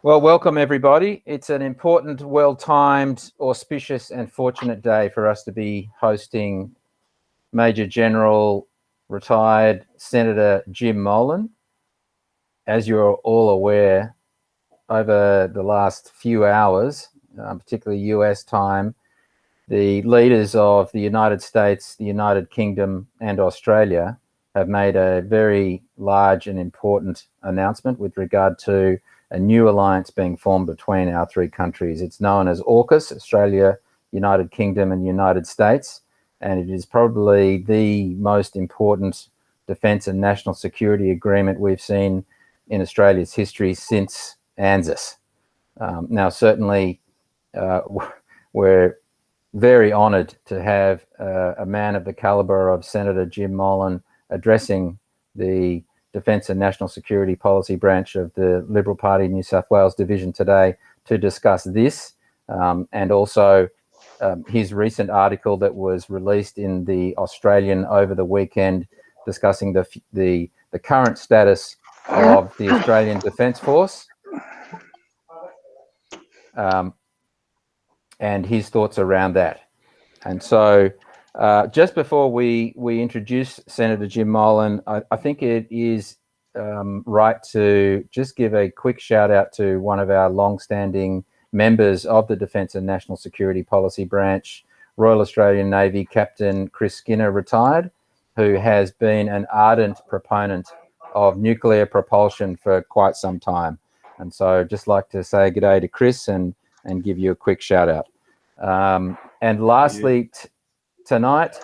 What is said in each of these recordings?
Well, welcome everybody. It's an important, well-timed, auspicious and fortunate day for us to be hosting Major General retired Senator Jim Molan. As you're all aware, over the last few hours, particularly US time, the leaders of the United States, the United Kingdom and Australia have made a very large and important announcement with regard to a new alliance being formed between our three countries. It's known as AUKUS, Australia, United Kingdom and United States, and it is probably the most important defence and national security agreement we've seen in Australia's history since ANZUS. Now, certainly, we're very honoured to have a man of the calibre of Senator Jim Molan addressing the Defence and National Security Policy branch of the Liberal Party New South Wales division today to discuss this and also his recent article that was released in the Australian over the weekend discussing the current status of the Australian Defence Force and his thoughts around that. And so just before we introduce Senator Jim Molan, I think it is right to just give a quick shout out to one of our long-standing members of the Defence and National Security Policy branch, Royal Australian Navy Captain Chris Skinner, retired, who has been an ardent proponent of nuclear propulsion for quite some time. And so just like to say g'day to Chris and give you a quick shout out. And lastly, tonight,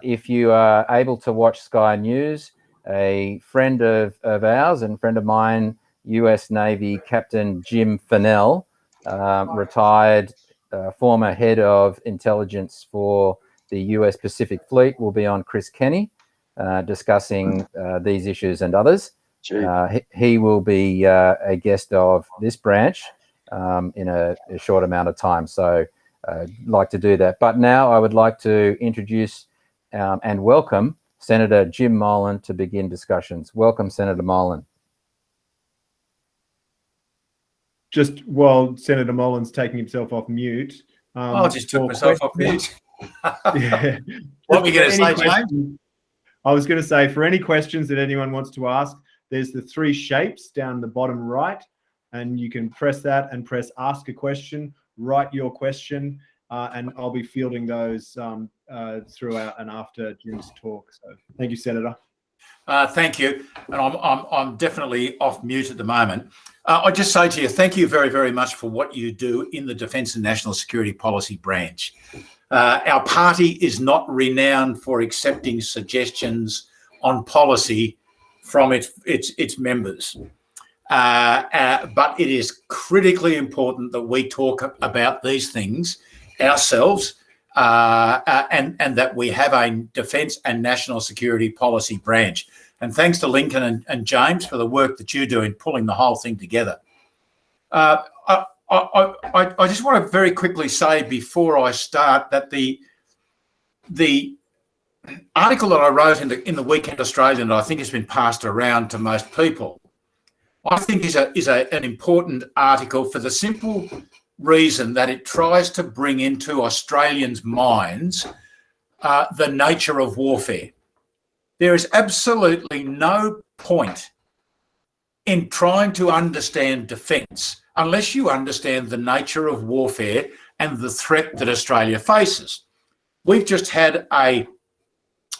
if you are able to watch Sky News, a friend of ours and friend of mine, US Navy Captain Jim Fennell, retired former head of intelligence for the US Pacific Fleet, will be on Chris Kenny discussing these issues and others. He will be a guest of this branch in a short amount of time. So I'd like to do that. But now I would like to introduce and welcome Senator Jim Molan to begin discussions. Welcome, Senator Molan. Just while Senator Molan's taking himself off mute. I just took myself off mute. Yeah. What were you going to say, James? I was going to say, for any questions that anyone wants to ask, there's the three shapes down the bottom right, and you can press that and press ask a question, write your question, and I'll be fielding those throughout and after Jim's talk. So thank you, Senator. Thank you. And I'm definitely off mute at the moment. I just say to you, thank you very, very much for what you do in the Defence and National Security Policy branch. Our party is not renowned for accepting suggestions on policy from its members. But it is critically important that we talk about these things ourselves and that we have a Defence and National Security Policy branch. And thanks to Lincoln and James for the work that you do in pulling the whole thing together. I just want to very quickly say before I start that the article that I wrote in the Weekend Australian that I think has been passed around to most people, I think is an important article for the simple reason that it tries to bring into Australians' minds the nature of warfare. There is absolutely no point in trying to understand defence unless you understand the nature of warfare and the threat that Australia faces. We've just had a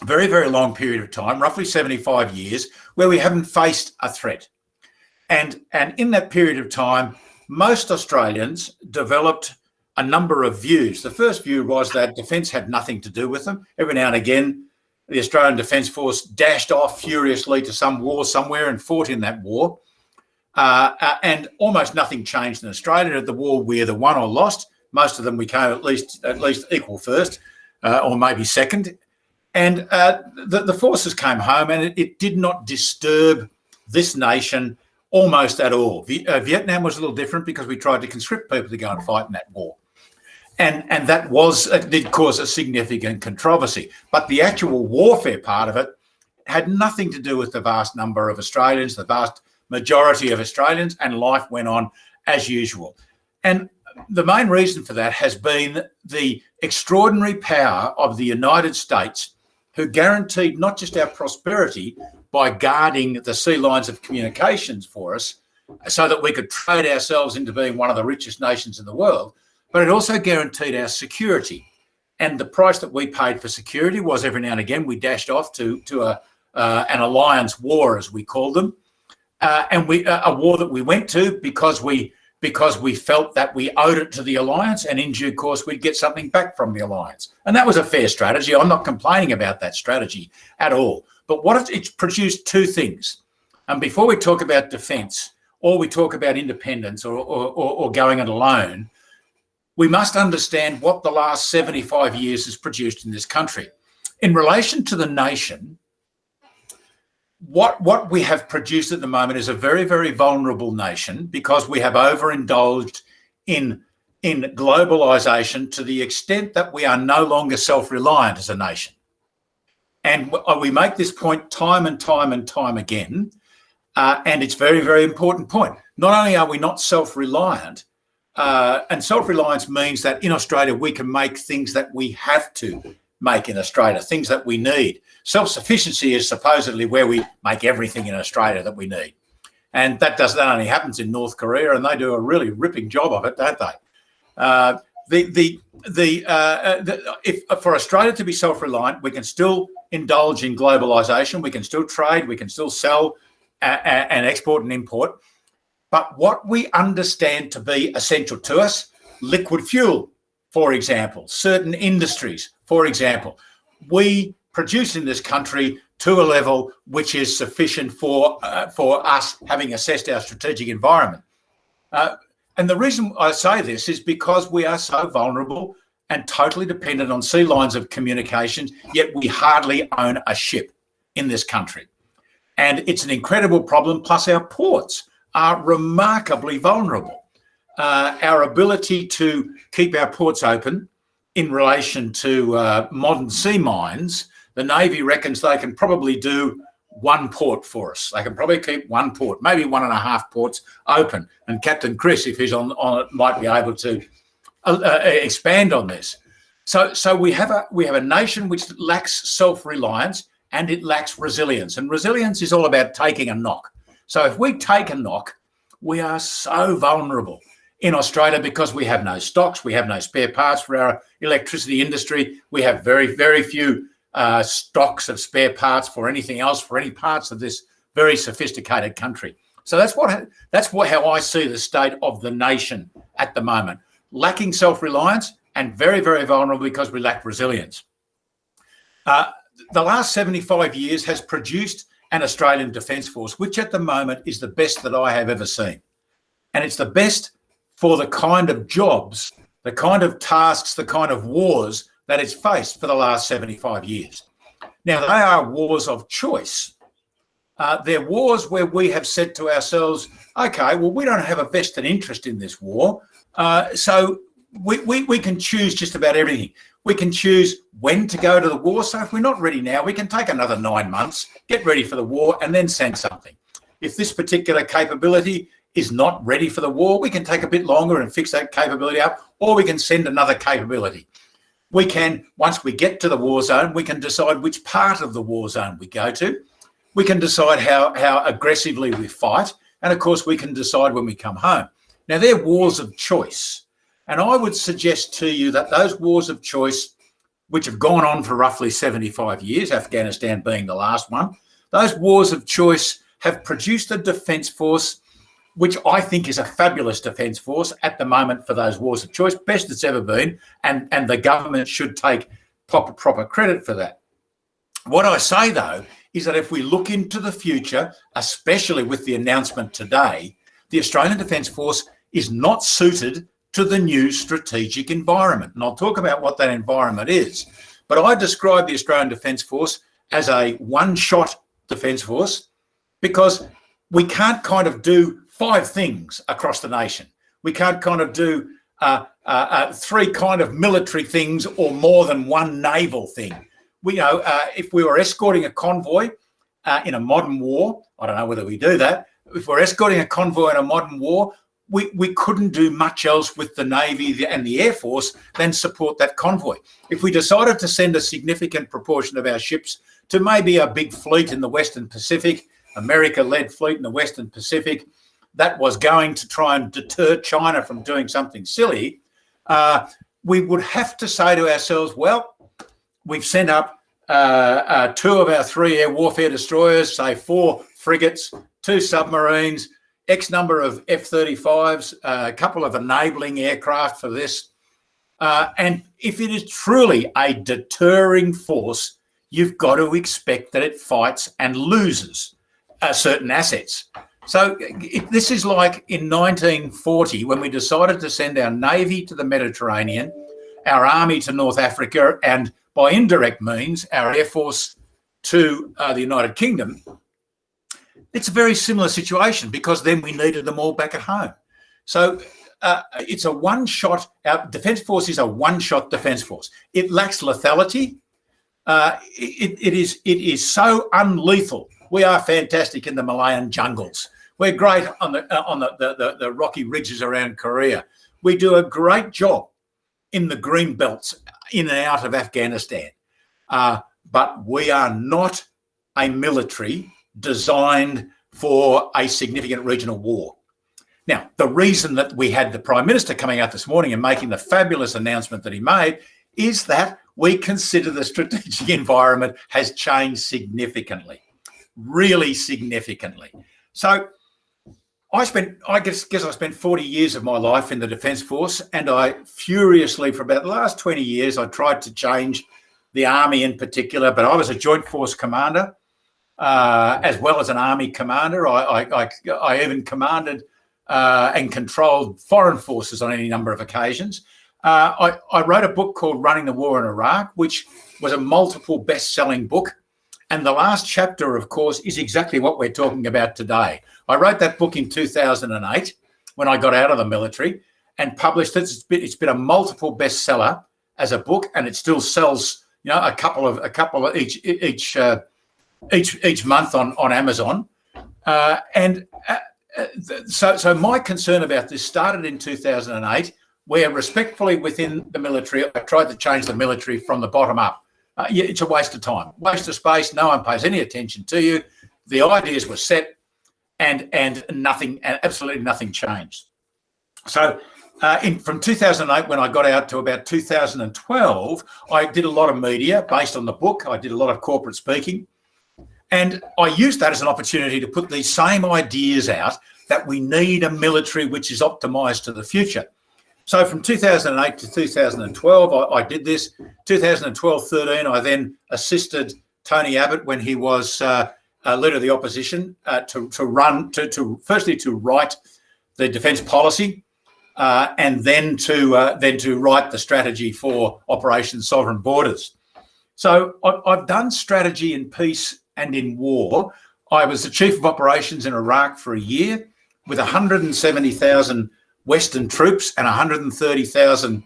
very, very long period of time, roughly 75 years, where we haven't faced a threat. And in that period of time, most Australians developed a number of views. The first view was that defence had nothing to do with them. Every now and again, the Australian Defence Force dashed off furiously to some war somewhere and fought in that war. And almost nothing changed in Australia. At the war, we either won or lost. Most of them we came at least equal first, or maybe second. And the forces came home, and it did not disturb this nation almost at all. Vietnam was a little different because we tried to conscript people to go and fight in that war. And that did cause a significant controversy. But the actual warfare part of it had nothing to do with the vast number of Australians, the vast majority of Australians, and life went on as usual. And the main reason for that has been the extraordinary power of the United States, who guaranteed not just our prosperity by guarding the sea lines of communications for us so that we could trade ourselves into being one of the richest nations in the world, but it also guaranteed our security. And the price that we paid for security was every now and again we dashed off to an alliance war, as we called them, and a war that we went to because we felt that we owed it to the alliance, and in due course we'd get something back from the alliance. And that was a fair strategy. I'm not complaining about that strategy at all. But what it's produced two things. And before we talk about defence or we talk about independence or going it alone, we must understand what the last 75 years has produced in this country. In relation to the nation, what we have produced at the moment is a very, very vulnerable nation because we have overindulged in globalisation to the extent that we are no longer self-reliant as a nation. And we make this point time and time and time again, and it's a very, very important point. Not only are we not self-reliant, and self-reliance means that in Australia we can make things that we have to make in Australia, things that we need. Self-sufficiency is supposedly where we make everything in Australia that we need. And that only happens in North Korea, and they do a really ripping job of it, don't they? If for Australia to be self-reliant, we can still indulge in globalisation, we can still trade, we can still sell and export and import. But what we understand to be essential to us, liquid fuel, for example, certain industries, for example, we produce in this country to a level which is sufficient for us having assessed our strategic environment. And the reason I say this is because we are so vulnerable and totally dependent on sea lines of communications, yet we hardly own a ship in this country. And it's an incredible problem, plus our ports are remarkably vulnerable. Our ability to keep our ports open in relation to modern sea mines, the Navy reckons they can probably do one port for us. They can probably keep one port, maybe 1.5 ports open. And Captain Chris, if he's on it, might be able to expand on this. So we have a nation which lacks self-reliance and it lacks resilience. And resilience is all about taking a knock. So if we take a knock, we are so vulnerable in Australia because we have no stocks, we have no spare parts for our electricity industry, we have very, very few stocks of spare parts for anything else, for any parts of this very sophisticated country. So that's how I see the state of the nation at the moment, lacking self-reliance and very, very vulnerable because we lack resilience. The last 75 years has produced an Australian Defence Force, which at the moment is the best that I have ever seen. And it's the best for the kind of jobs, the kind of tasks, the kind of wars that it's faced for the last 75 years. Now, they are wars of choice. They're wars where we have said to ourselves, okay, well, we don't have a vested interest in this war, so we can choose just about everything. We can choose when to go to the war. So if we're not ready now, we can take another 9 months, get ready for the war, and then send something. If this particular capability is not ready for the war, we can take a bit longer and fix that capability up, or we can send another capability. We can, once we get to the war zone, we can decide which part of the war zone we go to. We can decide how aggressively we fight. And of course, we can decide when we come home. Now, they're wars of choice. And I would suggest to you that those wars of choice, which have gone on for roughly 75 years, Afghanistan being the last one, those wars of choice have produced a defence force, which I think is a fabulous defence force at the moment for those wars of choice, best it's ever been, and the government should take proper credit for that. What I say, though, is that if we look into the future, especially with the announcement today, the Australian Defence Force is not suited to the new strategic environment. And I'll talk about what that environment is. But I describe the Australian Defence Force as a one-shot defence force because we can't kind of do 5 things across the nation. We can't kind of do 3 kind of military things or more than 1 naval thing. If we were escorting a convoy in a modern war, I don't know whether we do that, if we're escorting a convoy in a modern war, we couldn't do much else with the Navy and the Air Force than support that convoy. If we decided to send a significant proportion of our ships to maybe a big fleet in the Western Pacific, America-led fleet in the Western Pacific, that was going to try and deter China from doing something silly, we would have to say to ourselves, well, we've sent up 2 of our 3 air warfare destroyers, say 4 frigates, 2 submarines, X number of F-35s, a couple of enabling aircraft for this. And if it is truly a deterring force, you've got to expect that it fights and loses certain assets. So this is like in 1940 when we decided to send our Navy to the Mediterranean, our Army to North Africa, and by indirect means, our Air Force to the United Kingdom. It's a very similar situation because then we needed them all back at home. So it's a one-shot, our Defence Force is a one-shot Defence Force. It lacks lethality. It is so unlethal. We are fantastic in the Malayan jungles. We're great on the rocky ridges around Korea. We do a great job in the green belts in and out of Afghanistan. But we are not a military designed for a significant regional war. Now, the reason that we had the Prime Minister coming out this morning and making the fabulous announcement that he made is that we consider the strategic environment has changed significantly, really significantly. So I guess I spent 40 years of my life in the Defence Force, and I furiously, for about the last 20 years, I tried to change the Army in particular, but I was a Joint Force commander as well as an Army commander. I even commanded and controlled foreign forces on any number of occasions. I wrote a book called Running the War in Iraq, which was a multiple best-selling book. And the last chapter, of course, is exactly what we're talking about today. I wrote that book in 2008 when I got out of the military and published it. It's been a multiple bestseller as a book, and it still sells, a couple of each month on Amazon. So my concern about this started in 2008, where respectfully within the military, I tried to change the military from the bottom up. It's a waste of time, waste of space. No one pays any attention to you. The ideas were set, and absolutely nothing changed. So from 2008, when I got out to about 2012, I did a lot of media based on the book. I did a lot of corporate speaking, and I used that as an opportunity to put these same ideas out that we need a military which is optimised to the future. So from 2008 to 2012, I did this. 2012-13, I then assisted Tony Abbott when he was leader of the opposition to firstly to write the defence policy, and then to write the strategy for Operation Sovereign Borders. So I've done strategy in peace and in war. I was the chief of operations in Iraq for a year with 170,000 Western troops and 130,000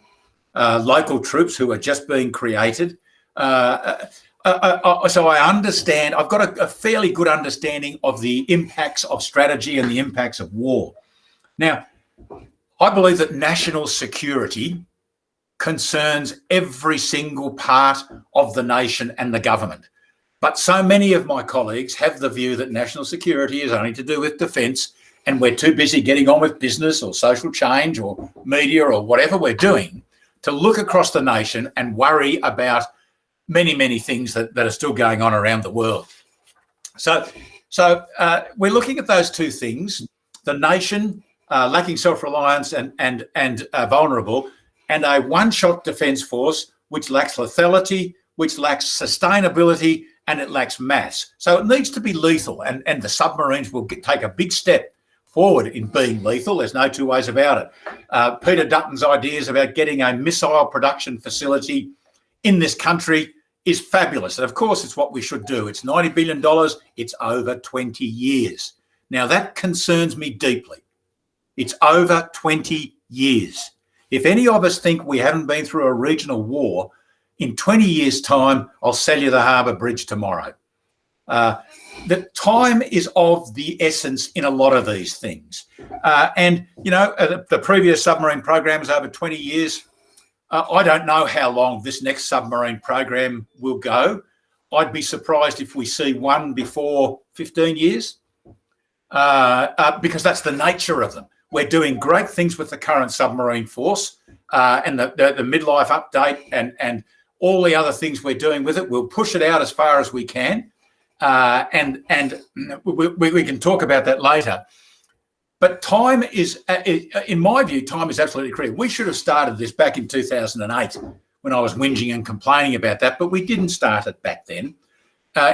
local troops who are just being created. So I understand, I've got a fairly good understanding of the impacts of strategy and the impacts of war. Now, I believe that national security concerns every single part of the nation and the government. But so many of my colleagues have the view that national security is only to do with defence, and we're too busy getting on with business or social change or media or whatever we're doing to look across the nation and worry about many, many things that are still going on around the world. So we're looking at those two things, the nation lacking self-reliance and vulnerable, and a one-shot defence force which lacks lethality, which lacks sustainability, and it lacks mass. So it needs to be lethal, and the submarines will take a big step forward in being lethal. There's no two ways about it. Peter Dutton's ideas about getting a missile production facility in this country is fabulous. And of course, it's what we should do. It's $90 billion. It's over 20 years. Now, that concerns me deeply. It's over 20 years. If any of us think we haven't been through a regional war, in 20 years' time, I'll sell you the Harbour Bridge tomorrow. that time is of the essence in a lot of these things. And, you know, the previous submarine program is over 20 years. I don't know how long this next submarine program will go. I'd be surprised if we see one before 15 years, because that's the nature of them. We're doing great things with the current submarine force and the midlife update and all the other things we're doing with it. We'll push it out as far as we can, and we can talk about that later. But time is, in my view, time is absolutely critical. We should have started this back in 2008 when I was whinging and complaining about that, but we didn't start it back then.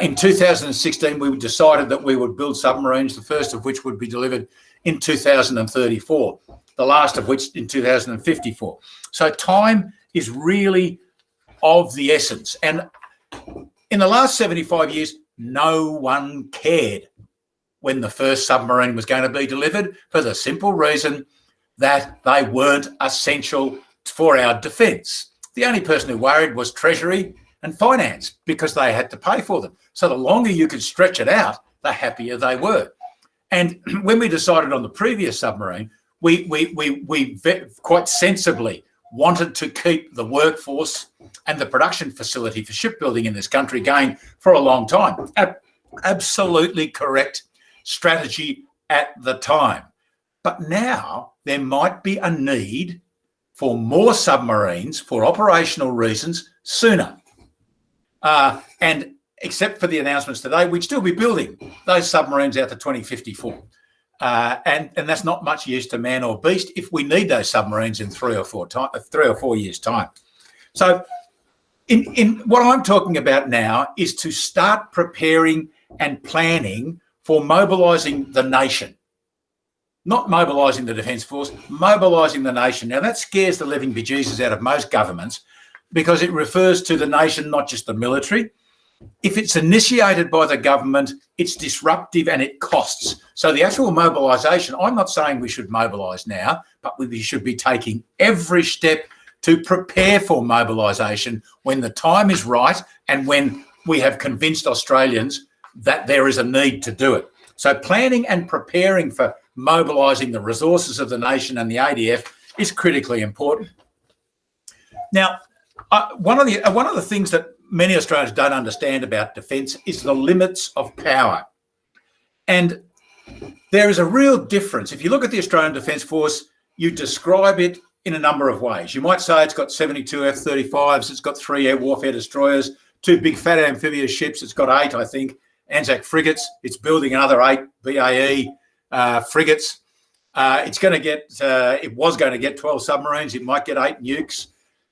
In 2016, we decided that we would build submarines, the first of which would be delivered in 2034, the last of which in 2054. So time is really of the essence. And in the last 75 years, no one cared when the first submarine was going to be delivered, for the simple reason that they weren't essential for our defence. The only person who worried was Treasury and Finance, because they had to pay for them. So the longer you could stretch it out, the happier they were. And when we decided on the previous submarine, we quite sensibly wanted to keep the workforce and the production facility for shipbuilding in this country going for a long time. Absolutely correct strategy at the time. But now there might be a need for more submarines for operational reasons sooner. And except for the announcements today, we'd still be building those submarines out to 2054. And that's not much use to man or beast if we need those submarines in 3 or 4 years' time. So in what I'm talking about now is to start preparing and planning for mobilising the nation. Not mobilising the Defence Force, mobilising the nation. Now, that scares the living bejesus out of most governments because it refers to the nation, not just the military. If it's initiated by the government, it's disruptive and it costs. So the actual mobilisation, I'm not saying we should mobilise now, but we should be taking every step to prepare for mobilisation when the time is right and when we have convinced Australians that there is a need to do it. So planning and preparing for mobilising the resources of the nation and the ADF is critically important. Now, one of the things that many Australians don't understand about defence is the limits of power. And there is a real difference. If you look at the Australian Defence Force, you describe it in a number of ways. You might say it's got 72 F-35s, it's got 3 air warfare destroyers, 2 big fat amphibious ships, it's got 8, I think, Anzac frigates, it's building another 8 BAE frigates. It was going to get 12 submarines, it might get 8 nukes.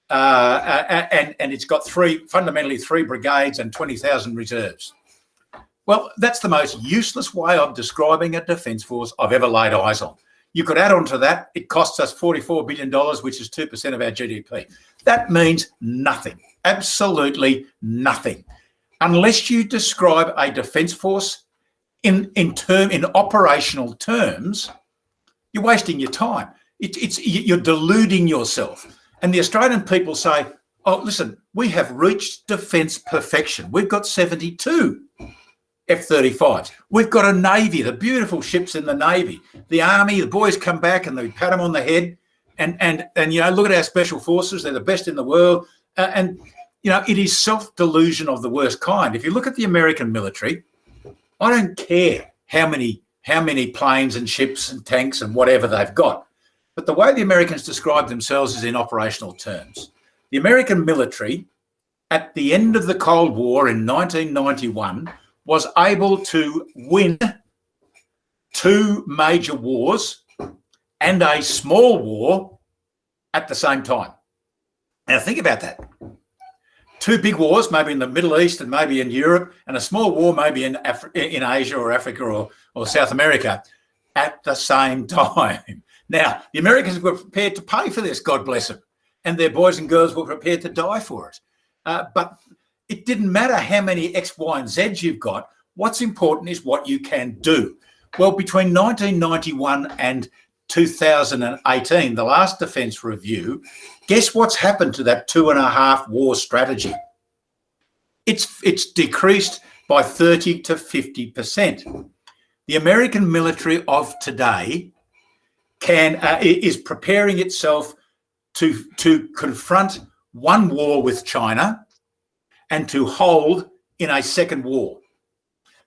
And it's got fundamentally three brigades and 20,000 reserves. Well, that's the most useless way of describing a defence force I've ever laid eyes on. You could add on to that, it costs us $44 billion, which is 2% of our GDP. That means nothing, absolutely nothing. Unless you describe a defence force in operational terms, you're wasting your time. You're deluding yourself. And the Australian people say, oh, listen, we have reached defence perfection. We've got 72 F-35s. We've got a Navy, the beautiful ships in the Navy. The Army, the boys come back and they pat them on the head. And you know, look at our special forces. They're the best in the world. And, you know, it is self-delusion of the worst kind. If you look at the American military, I don't care how many planes and ships and tanks and whatever they've got. But the way the Americans describe themselves is in operational terms. The American military, at the end of the Cold War in 1991, was able to win 2 major wars and a small war at the same time. Now think about that. 2 big wars, maybe in the Middle East and maybe in Europe, and a small war maybe in Asia or Africa or South America at the same time. Now, the Americans were prepared to pay for this, God bless them, and their boys and girls were prepared to die for it. But it didn't matter how many X, Y, and Zs you've got. What's important is what you can do. Well, between 1991 and 2018, the last defence review, guess what's happened to that 2.5 war strategy? It's decreased by 30 to 50%. The American military of today is preparing itself to confront one war with China and to hold in a second war.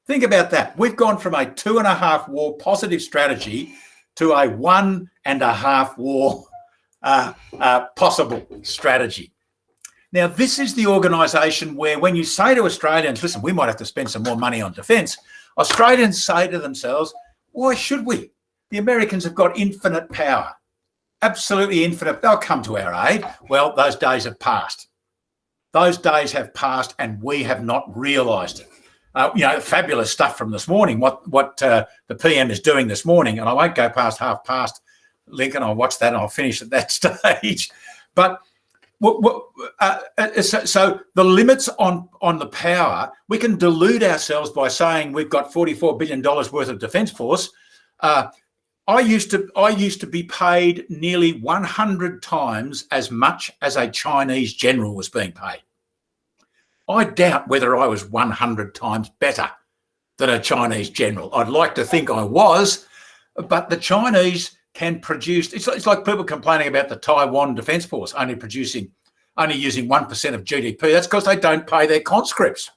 Think about that. We've gone from a 2.5 war positive strategy to a 1.5 war possible strategy. Now, this is the organisation where when you say to Australians, listen, we might have to spend some more money on defence, Australians say to themselves, why should we? The Americans have got infinite power, absolutely infinite. They'll come to our aid. Well, those days have passed. Those days have passed and we have not realised it. Fabulous stuff from this morning, what the PM is doing this morning, and I won't go past 1:30, Lincoln. I'll watch that and I'll finish at that stage. But so the limits on the power, we can delude ourselves by saying we've got $44 billion worth of defence force. I used to be paid nearly 100 times as much as a Chinese general was being paid. I doubt whether I was 100 times better than a Chinese general. I'd like to think I was, but the Chinese can produce. It's like people complaining about the Taiwan Defence Force only using 1% of GDP. That's because they don't pay their conscripts.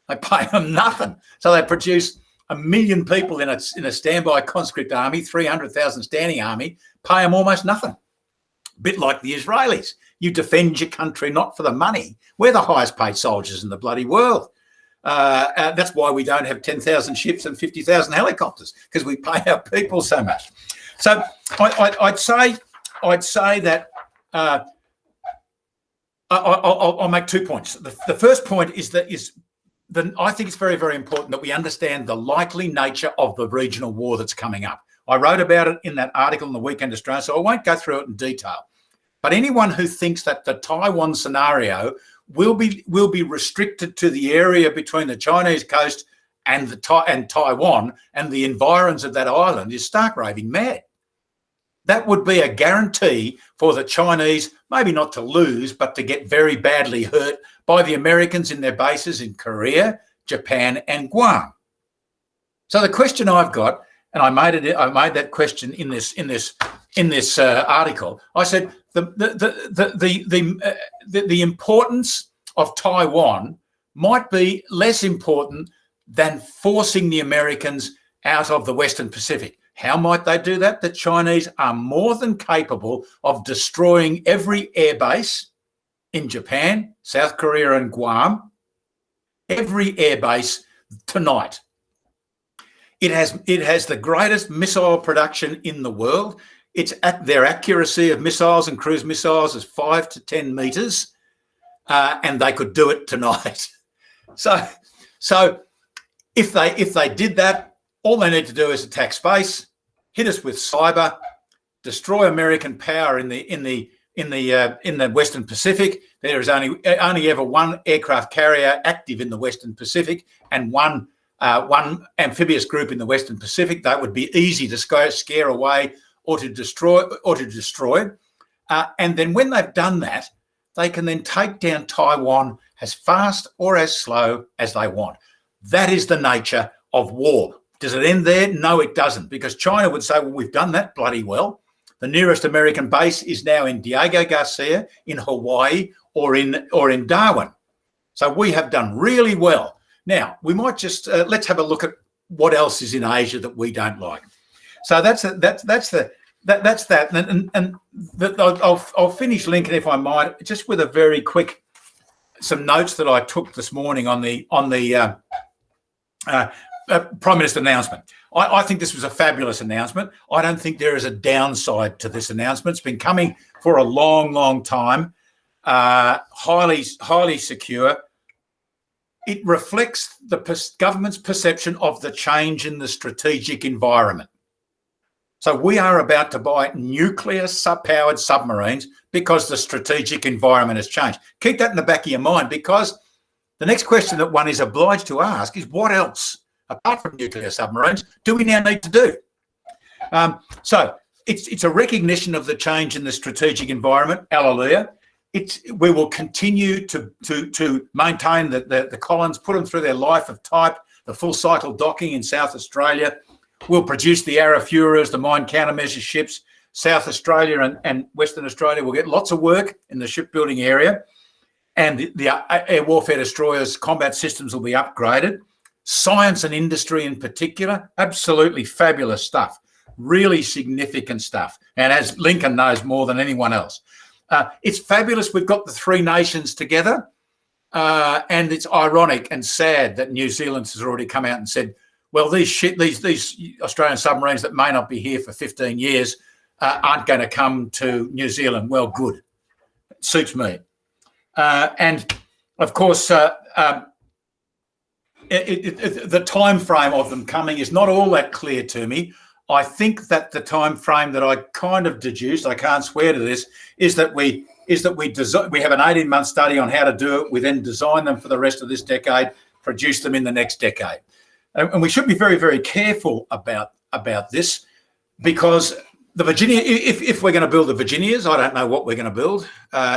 They pay them nothing. So they produce 1 million people in a standby conscript army, 300,000 standing army, pay them almost nothing. A bit like the Israelis. You defend your country not for the money. We're the highest paid soldiers in the bloody world. That's why we don't have 10,000 ships and 50,000 helicopters, because we pay our people so much. So I'd say that I'll make 2 points. The first point is that I think it's very, very important that we understand the likely nature of the regional war that's coming up. I wrote about it in that article in the Weekend Australia, so I won't go through it in detail. But anyone who thinks that the Taiwan scenario will be restricted to the area between the Chinese coast and Taiwan and the environs of that island is stark raving mad. That would be a guarantee for the Chinese, maybe not to lose, but to get very badly hurt by the Americans in their bases in Korea, Japan, and Guam. So the question I've got, and I made that question in this article. I said the importance of Taiwan might be less important than forcing the Americans out of the Western Pacific. How might they do that? The Chinese are more than capable of destroying every airbase in Japan, South Korea, and Guam. Every airbase tonight. It has the greatest missile production in the world. It's at their accuracy of missiles and cruise missiles is 5 to 10 meters, and they could do it tonight. So if they did that, all they need to do is attack space, hit us with cyber, destroy American power in the Western Pacific. There is only ever one aircraft carrier active in the Western Pacific and one amphibious group in the Western Pacific. That would be easy to scare away or to destroy. And then when they've done that, they can then take down Taiwan as fast or as slow as they want. That is the nature of war. Does it end there? No, it doesn't, because China would say, well, we've done that bloody well. The nearest American base is now in Diego Garcia, in Hawaii, or in Darwin. So we have done really well. Now, we might just, let's have a look at what else is in Asia that we don't like. So that's that. And I'll finish, Lincoln, if I might, just with a very quick, some notes that I took this morning on the Prime Minister announcement. I think this was a fabulous announcement. I don't think there is a downside to this announcement. It's been coming for a long, long time. Highly secure. It reflects the government's perception of the change in the strategic environment. So we are about to buy nuclear-powered submarines because the strategic environment has changed. Keep that in the back of your mind, because the next question that one is obliged to ask is, what else, apart from nuclear submarines, do we now need to do? So it's a recognition of the change in the strategic environment. Hallelujah. we will continue to maintain the columns, put them through their life of type, the full cycle docking in South Australia. We'll produce the Arafura's, the mine countermeasure ships. South Australia and Western Australia will get lots of work in the shipbuilding area, and the air warfare destroyers' combat systems will be upgraded. Science and industry in particular, absolutely fabulous stuff, really significant stuff. And as Lincoln knows more than anyone else, it's fabulous. We've got the three nations together, and it's ironic and sad that New Zealand has already come out and said, well, these Australian submarines that may not be here for 15 years aren't going to come to New Zealand. Well, good. It suits me. And, of course, the time frame of them coming is not all that clear to me. I think that the time frame that I kind of deduced, I can't swear to this, is that we have an 18-month study on how to do it. We then design them for the rest of this decade, produce them in the next decade. And we should be very, very careful about this, because the Virginia, if we're going to build the Virginias, I don't know what we're going to build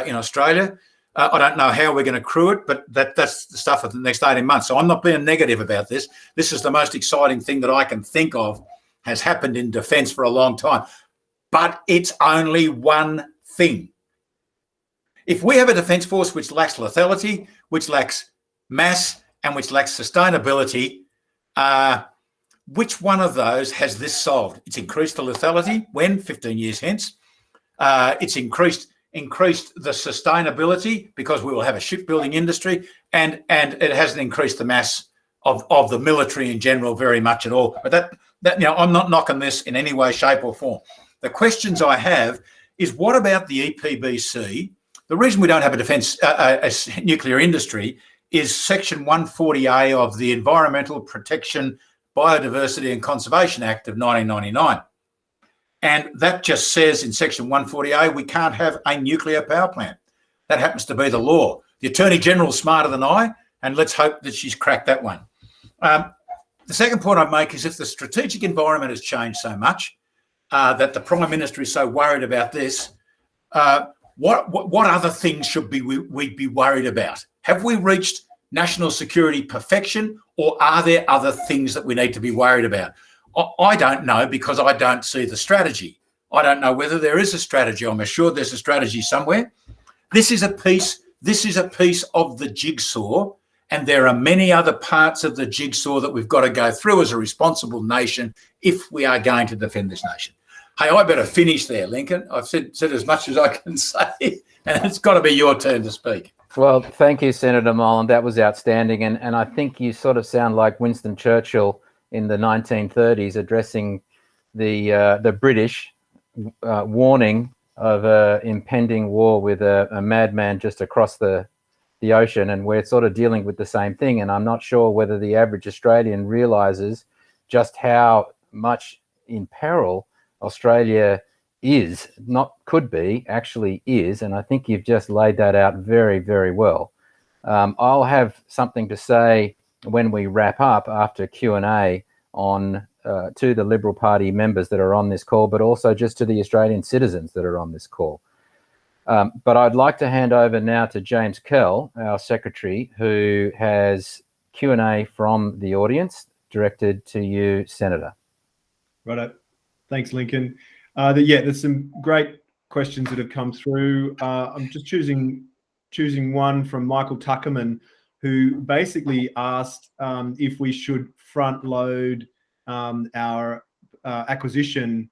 in Australia. I don't know how we're going to crew it, but that's the stuff of the next 18 months. So I'm not being negative about this. This is the most exciting thing that I can think of has happened in defence for a long time. But it's only one thing. If we have a defence force which lacks lethality, which lacks mass, and which lacks sustainability, which one of those has this solved? It's increased the lethality when 15 years hence. It's increased the sustainability because we will have a shipbuilding industry, and it hasn't increased the mass of the military in general very much at all. But that I'm not knocking this in any way, shape, or form. The questions I have is, what about the EPBC? The reason we don't have a nuclear industry is Section 140A of the Environmental Protection, Biodiversity and Conservation Act of 1999. And that just says in Section 140A, we can't have a nuclear power plant. That happens to be the law. The Attorney General's smarter than I, and let's hope that she's cracked that one. The second point I'd make is, if the strategic environment has changed so much that the Prime Minister is so worried about this, what other things should we be worried about? Have we reached national security perfection, or are there other things that we need to be worried about? I don't know, because I don't see the strategy. I don't know whether there is a strategy. I'm assured there's a strategy somewhere. This is a piece of the jigsaw, and there are many other parts of the jigsaw that we've got to go through as a responsible nation if we are going to defend this nation. Hey, I better finish there, Lincoln. I've said as much as I can say, and it's got to be your turn to speak. Well, thank you, Senator Molan. That was outstanding. And I think you sort of sound like Winston Churchill in the 1930s addressing the British, warning of an impending war with a madman just across the ocean. And we're sort of dealing with the same thing. And I'm not sure whether the average Australian realises just how much in peril Australia is, not could be, actually is. And I think you've just laid that out very, very well. I'll have something to say when we wrap up after Q&A on to the Liberal Party members that are on this call, but also just to the Australian citizens that are on this call. But I'd like to hand over now to James Kell, our secretary, who has Q&A from the audience directed to you, Senator. Righto. Thanks, Lincoln. There's some great questions that have come through. I'm just choosing one from Michael Tuckerman, who basically asked if we should front load our acquisition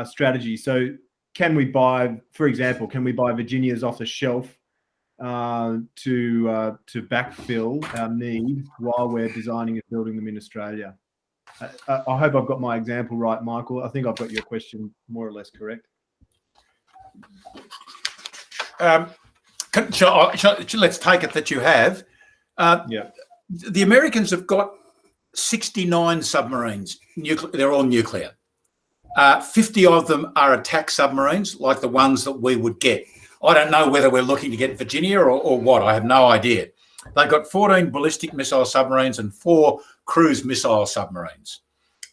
strategy. So can we buy, for example, Virginias off the shelf to backfill our need while we're designing and building them in Australia? I hope I've got my example right, Michael. I think I've got your question more or less correct. Let's take it that you have. Yeah. The Americans have got 69 submarines. They're all nuclear. 50 of them are attack submarines, like the ones that we would get. I don't know whether we're looking to get Virginia or what. I have no idea. They've got 14 ballistic missile submarines and 4 cruise missile submarines.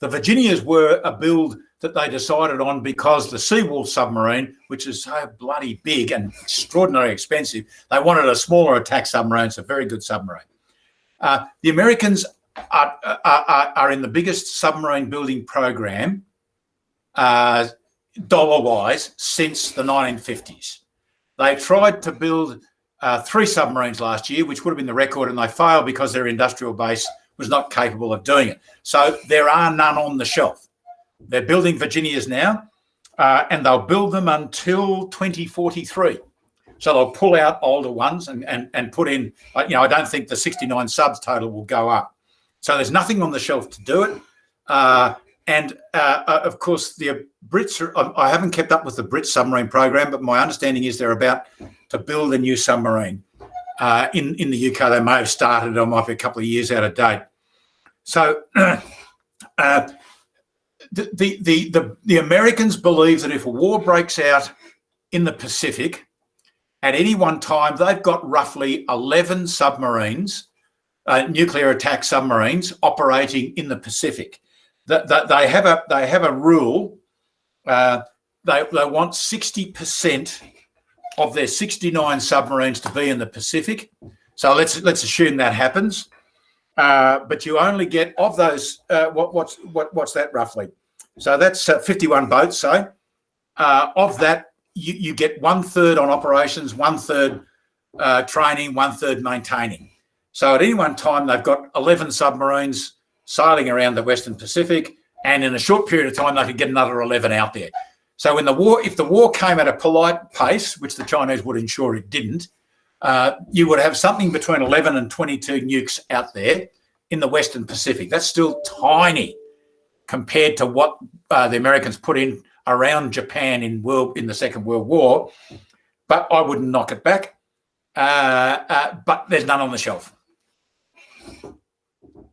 The Virginias were a build that they decided on because the Seawolf submarine, which is so bloody big and extraordinarily expensive, they wanted a smaller attack submarine. It's a very good submarine. The Americans are in the biggest submarine building program, dollar-wise, since the 1950s. They tried to build 3 submarines last year, which would have been the record, and they failed because their industrial base was not capable of doing it. So there are none on the shelf. They're building Virginias now, and they'll build them until 2043. So they'll pull out older ones and put in, I don't think the 69 subs total will go up. So there's nothing on the shelf to do it. Of course, the Brits I haven't kept up with the Brit submarine program, but my understanding is they're about to build a new submarine. In the UK, they may have started, or might be a couple of years out of date. So the Americans believe that if a war breaks out in the Pacific, at any one time, they've got roughly 11 submarines, nuclear attack submarines, operating in the Pacific. They have a rule. They want 60% of their 69 submarines to be in the Pacific. So let's assume that happens. But you only get of those. What's that roughly? So that's 51 boats. So of that, you get 1/3 on operations, 1/3 training, 1/3 maintaining. So at any one time, they've got 11 submarines sailing around the Western Pacific, and in a short period of time, they could get another 11 out there. So if the war came at a polite pace, which the Chinese would ensure it didn't, you would have something between 11 and 22 nukes out there in the Western Pacific. That's still tiny compared to what the Americans put in around Japan in the Second World War, but I wouldn't knock it back. But there's none on the shelf.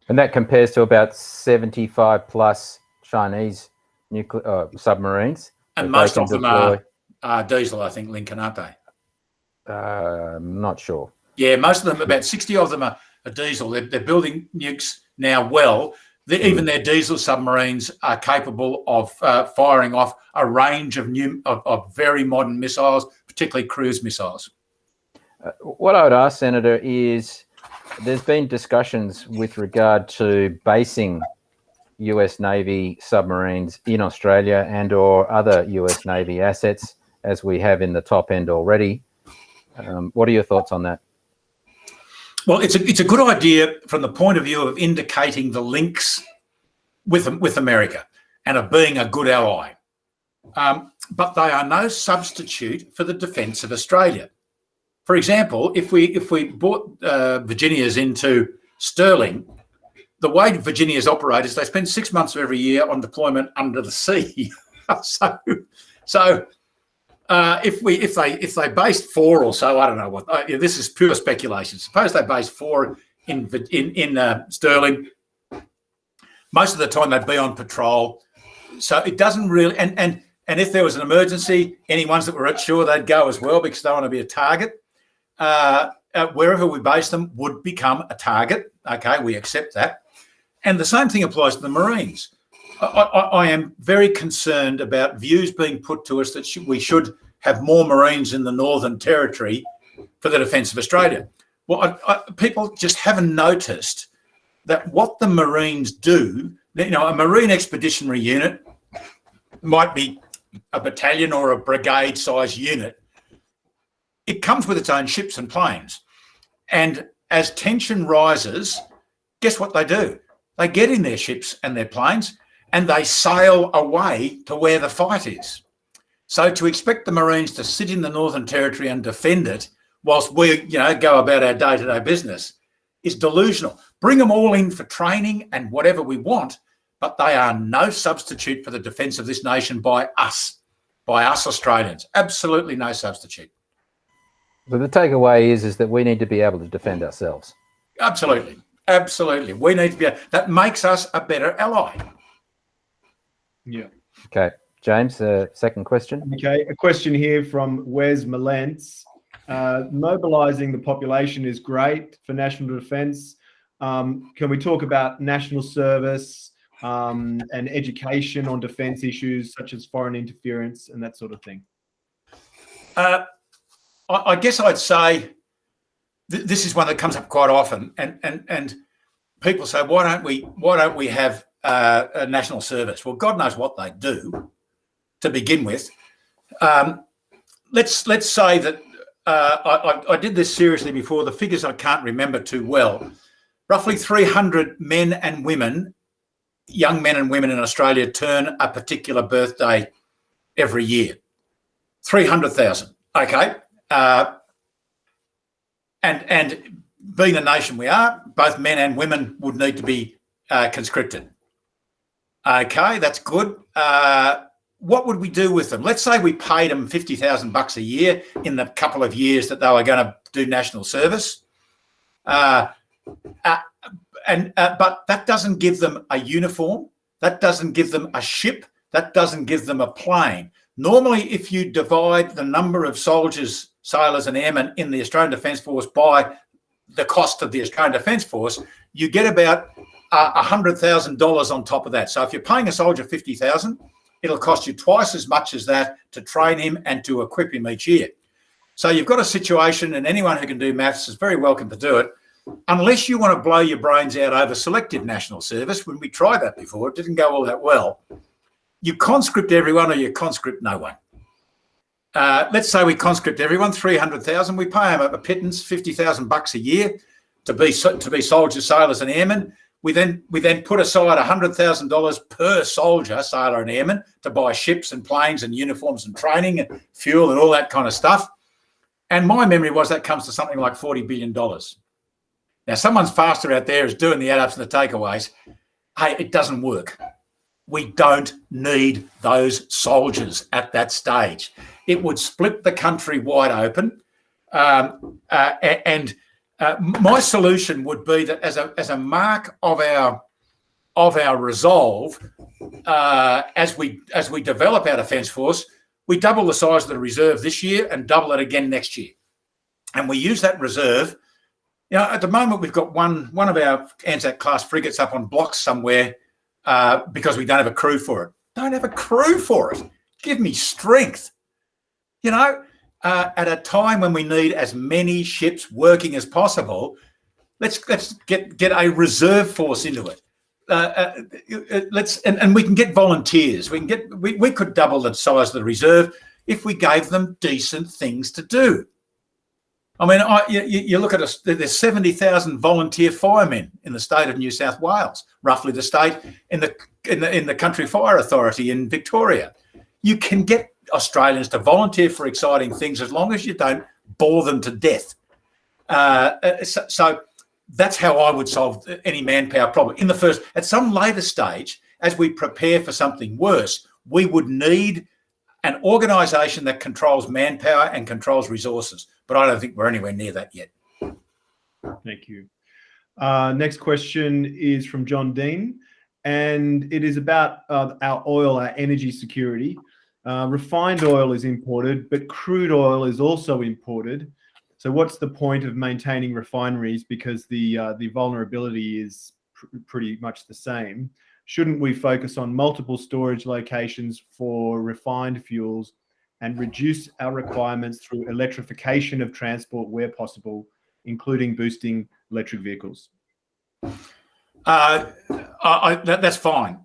And that compares to about 75 plus Chinese nuclear submarines. And most of them are diesel, I think, Lincoln, aren't they? Not sure. Yeah, most of them, about 60 of them are diesel. They're building nukes now. Even their diesel submarines are capable of firing off a range of very modern missiles, particularly cruise missiles. What I would ask, Senator, is there's been discussions with regard to basing US Navy submarines in Australia and or other US Navy assets, as we have in the top end already. What are your thoughts on that? Well, it's a good idea from the point of view of indicating the links with America and of being a good ally. But they are no substitute for the defence of Australia. For example, if we brought Virginias into Sterling, the way Virginias operate is they spend 6 months of every year on deployment under the sea. so if they based 4 or so, I don't know what. This is pure speculation. Suppose they based 4 in Sterling. Most of the time they'd be on patrol, so it doesn't really. And if there was an emergency, any ones that were at shore, they'd go as well because they want to be a target. Wherever we base them would become a target. Okay, we accept that. And the same thing applies to the Marines. I am very concerned about views being put to us that we should have more Marines in the Northern Territory for the defence of Australia. Well, people just haven't noticed that what the Marines do, a Marine Expeditionary Unit might be a battalion or a brigade-sized unit. It comes with its own ships and planes. And as tension rises, guess what they do? They get in their ships and their planes and they sail away to where the fight is. So to expect the Marines to sit in the Northern Territory and defend it whilst we, go about our day-to-day business is delusional. Bring them all in for training and whatever we want, but they are no substitute for the defence of this nation by us Australians. Absolutely no substitute. But the takeaway is that we need to be able to defend ourselves. Absolutely. We need to be. That makes us a better ally. Yeah. Okay. James, second question. Okay, a question here from Wes Malentz. Mobilising the population is great for national defence. Can we talk about national service? and education on defence issues such as foreign interference and that sort of thing? I guess I'd say this is one that comes up quite often, and people say, why don't we have a national service? Well, God knows what they do to begin with. Let's say that I did this seriously before. The figures I can't remember too well. Roughly 300 men and women, young men and women in Australia, turn a particular birthday every year. 300,000. Okay. And being the nation we are, both men and women would need to be conscripted. Okay, that's good. What would we do with them? Let's say we paid them $50,000 a year in the couple of years that they were going to do national service. But that doesn't give them a uniform. That doesn't give them a ship. That doesn't give them a plane. Normally, if you divide the number of soldiers, sailors and airmen in the Australian Defence Force by the cost of the Australian Defence Force, you get about $100,000 on top of that. So if you're paying a soldier $50,000, it'll cost you twice as much as that to train him and to equip him each year. So you've got a situation, and anyone who can do maths is very welcome to do it, unless you want to blow your brains out over selective national service. When we tried that before, it didn't go all that well. You conscript everyone or you conscript no one. Let's say we conscript everyone, 300,000. We pay them a pittance, $50,000 a year to be soldiers, sailors and airmen. We then put aside $100,000 per soldier, sailor and airman to buy ships and planes and uniforms and training and fuel and all that kind of stuff. And my memory was that comes to something like $40 billion. Now, someone's faster out there is doing the add-ups and the takeaways. Hey, it doesn't work. We don't need those soldiers at that stage. It would split the country wide open. My solution would be that as a mark of our resolve, as we develop our Defence Force, we double the size of the reserve this year and double it again next year. And we use that reserve. You know, at the moment we've got one of our Anzac class frigates up on blocks somewhere because we don't have a crew for it. Don't have a crew for it. Give me strength. You know, at a time when we need as many ships working as possible, let's get a reserve force into it. And we can get volunteers. We could double the size of the reserve if we gave them decent things to do. I mean, you look at there's 70,000 volunteer firemen in the state of New South Wales, roughly the state in the Country Fire Authority in Victoria. You can get Australians to volunteer for exciting things as long as you don't bore them to death. So that's how I would solve any manpower problem. At some later stage, as we prepare for something worse, we would need an organisation that controls manpower and controls resources. But I don't think we're anywhere near that yet. Thank you. Next question is from John Dean, and it is about our oil, our energy security. Refined oil is imported, but crude oil is also imported. So what's the point of maintaining refineries, because the vulnerability is pretty much the same? Shouldn't we focus on multiple storage locations for refined fuels and reduce our requirements through electrification of transport where possible, including boosting electric vehicles? That's fine.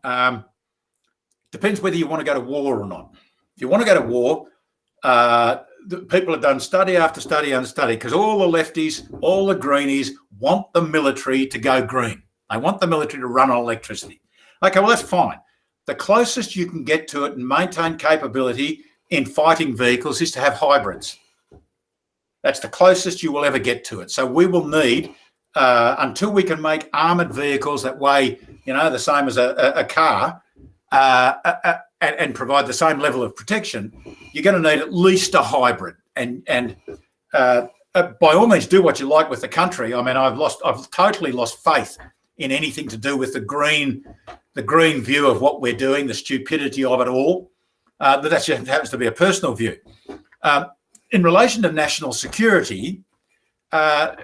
Depends whether you want to go to war or not. If you want to go to war, people have done study after study after study, because all the lefties, all the greenies want the military to go green. They want the military to run on electricity. Okay, well, that's fine. The closest you can get to it and maintain capability in fighting vehicles is to have hybrids. That's the closest you will ever get to it. So we will need, until we can make armoured vehicles that weigh, the same as a car, and provide the same level of protection, you're going to need at least a hybrid. And by all means, do what you like with the country. I mean, I've totally lost faith in anything to do with the green view of what we're doing, the stupidity of it all. But that just happens to be a personal view. In relation to national security,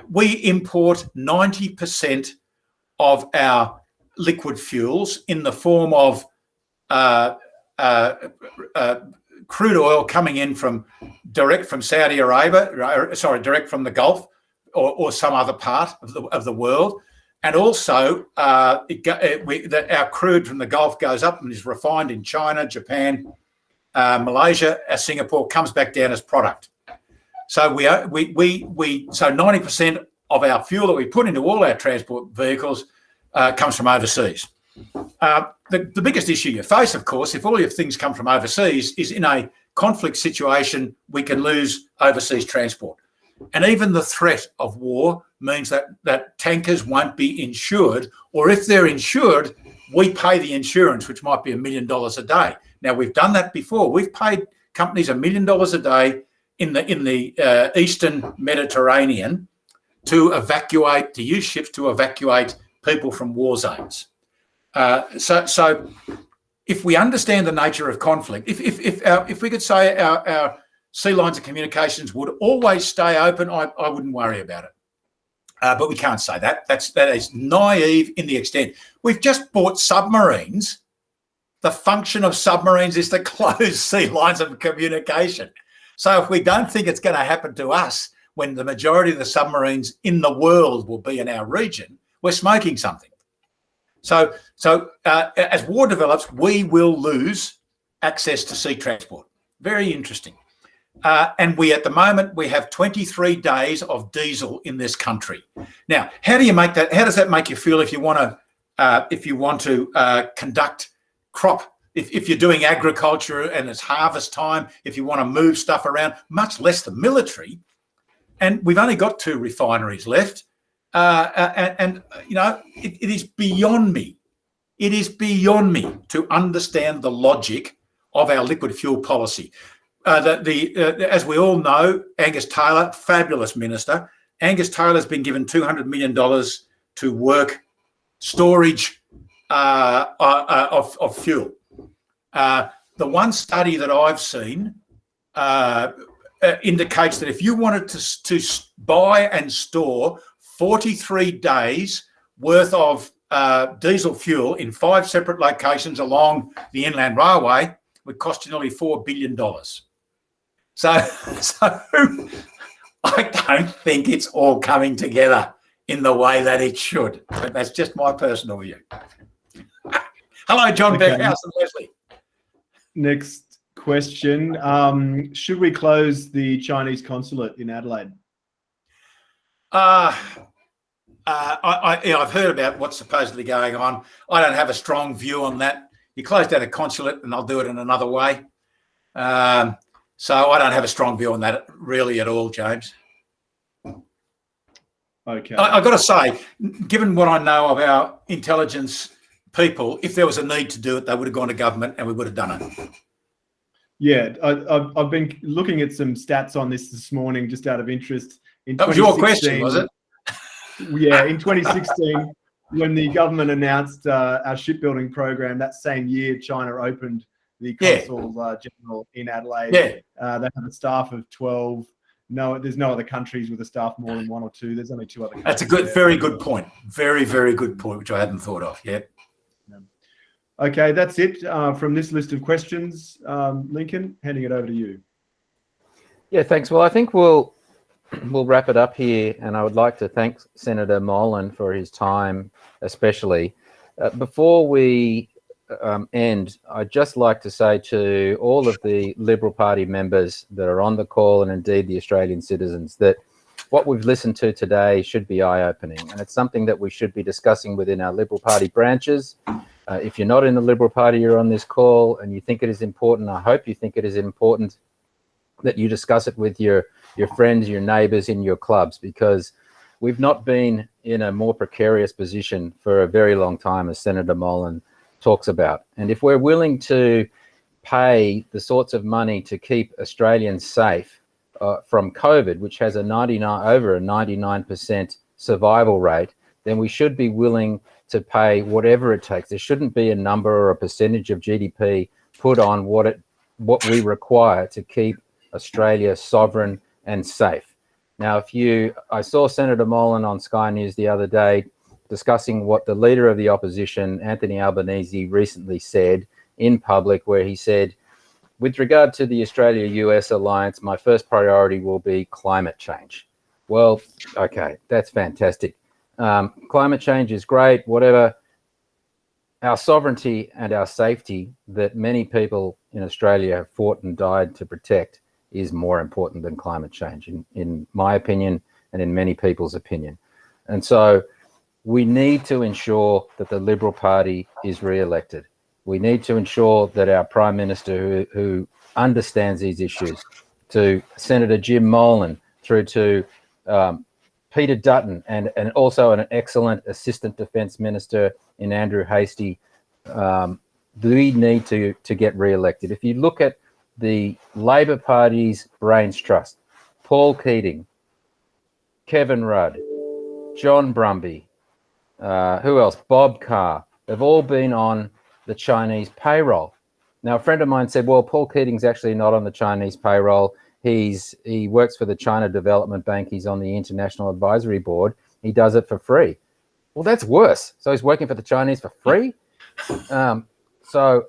we import 90% of our liquid fuels in the form of crude oil coming in direct from Saudi Arabia, direct from the Gulf or some other part of the world. And also, that our crude from the Gulf goes up and is refined in China, Japan, Malaysia, Singapore, comes back down as product. So so 90% of our fuel that we put into all our transport vehicles comes from overseas. The biggest issue you face, of course, if all your things come from overseas, is in a conflict situation, we can lose overseas transport. And even the threat of war means that tankers won't be insured, or if they're insured, we pay the insurance, which might be $1 million a day. Now, we've done that before. We've paid companies $1 million a day in the Eastern Mediterranean to use ships to evacuate people from war zones. So if we understand the nature of conflict, if we could say our sea lines of communications would always stay open, I wouldn't worry about it. But we can't say that. That is naive in the extent. We've just bought submarines. The function of submarines is to close sea lines of communication. So if we don't think it's going to happen to us when the majority of the submarines in the world will be in our region, we're smoking something. So as war develops, we will lose access to sea transport. Very interesting. And at the moment, we have 23 days of diesel in this country. Now, how do you make that? How does that make you feel if you want to conduct crop? If you're doing agriculture and it's harvest time, if you want to move stuff around, much less the military, and we've only got 2 refineries left, and you know, it is beyond me. It is beyond me to understand the logic of our liquid fuel policy. As we all know, Angus Taylor, fabulous minister. Angus Taylor's been given $200 million to work storage of fuel. The one study that I've seen indicates that if you wanted to buy and store 43 days worth of diesel fuel in 5 separate locations along the Inland Railway, would cost you nearly $4 billion. So I don't think it's all coming together in the way that it should. But that's just my personal view. Hello, John Beckhouse and Leslie. Next question. Should we close the Chinese consulate in Adelaide? I've heard about what's supposedly going on. I don't have a strong view on that. You close down a consulate and I'll do it in another way. So I don't have a strong view on that really at all, James. Okay. I've got to say, given what I know of our intelligence people, if there was a need to do it, they would have gone to government and we would have done it. Yeah, I've been looking at some stats on this morning just out of interest. That was your question, was it? Yeah, in 2016, when the government announced our shipbuilding program, that same year, China opened the Consul General in Adelaide. Yeah. They have a staff of 12. No, there's no other countries with a staff more than 1 or 2. There's only 2 other countries. That's a very good point. Very, very good point, which I hadn't thought of. Yeah. Okay, that's it from this list of questions. Lincoln, handing it over to you. Yeah, thanks. Well, I think we'll wrap it up here, and I would like to thank Senator Molan for his time, especially. Before we end, I'd just like to say to all of the Liberal Party members that are on the call, and indeed the Australian citizens, that what we've listened to today should be eye-opening, and it's something that we should be discussing within our Liberal Party branches. If you're not in the Liberal Party, you're on this call, and you think it is important, I hope you think it is important that you discuss it with your friends, your neighbours in your clubs, because we've not been in a more precarious position for a very long time, as Senator Molan talks about. And if we're willing to pay the sorts of money to keep Australians safe from COVID, which has over a 99% survival rate, then we should be willing to pay whatever it takes. There shouldn't be a number or a percentage of GDP put on what we require to keep Australia sovereign and safe. Now, I saw Senator Molan on Sky News the other day discussing what the leader of the opposition, Anthony Albanese, recently said in public, where he said, with regard to the Australia-US alliance, my first priority will be climate change. Well, okay, that's fantastic. Climate change is great, whatever. Our sovereignty and our safety that many people in Australia have fought and died to protect is more important than climate change, in my opinion, and in many people's opinion. And so we need to ensure that the Liberal Party is re-elected. We need to ensure that our Prime Minister, who understands these issues, to Senator Jim Molan, through to Peter Dutton, and also an excellent Assistant Defence Minister in Andrew Hastie, we need to get re-elected. If you look at the Labor Party's brains trust, Paul Keating, Kevin Rudd, John Brumby, who else? Bob Carr. They've all been on the Chinese payroll. Now, a friend of mine said, well, Paul Keating's actually not on the Chinese payroll. He works for the China Development Bank. He's on the International Advisory Board. He does it for free. Well, that's worse. So he's working for the Chinese for free? So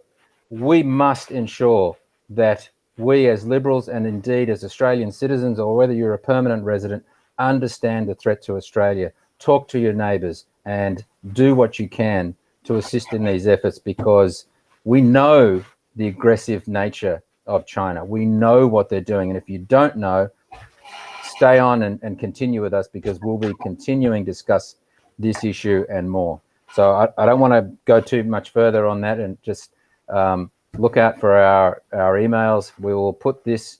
we must ensure that we as Liberals, and indeed as Australian citizens, or whether you're a permanent resident, understand the threat to Australia. Talk to your neighbours and do what you can to assist in these efforts, because we know the aggressive nature of China. We know what they're doing. And if you don't know, stay on and continue with us, because we'll be continuing to discuss this issue and more. So I don't want to go too much further on that, and just look out for our emails. We will put this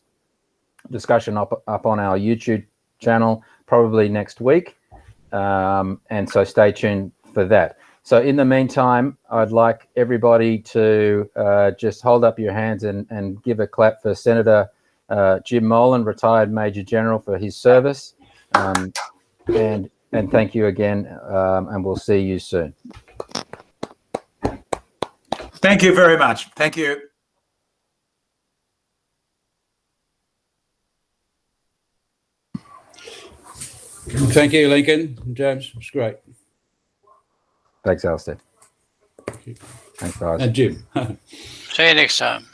discussion up on our YouTube channel probably next week. And so stay tuned for that. So in the meantime, I'd like everybody to just hold up your hands and give a clap for Senator Jim Molan, retired Major General, for his service. And thank you again, and we'll see you soon. Thank you very much. Thank you. Thank you, Lincoln. James, it's great. Thanks, Alistair. Thanks, guys. And Jim. See you next time.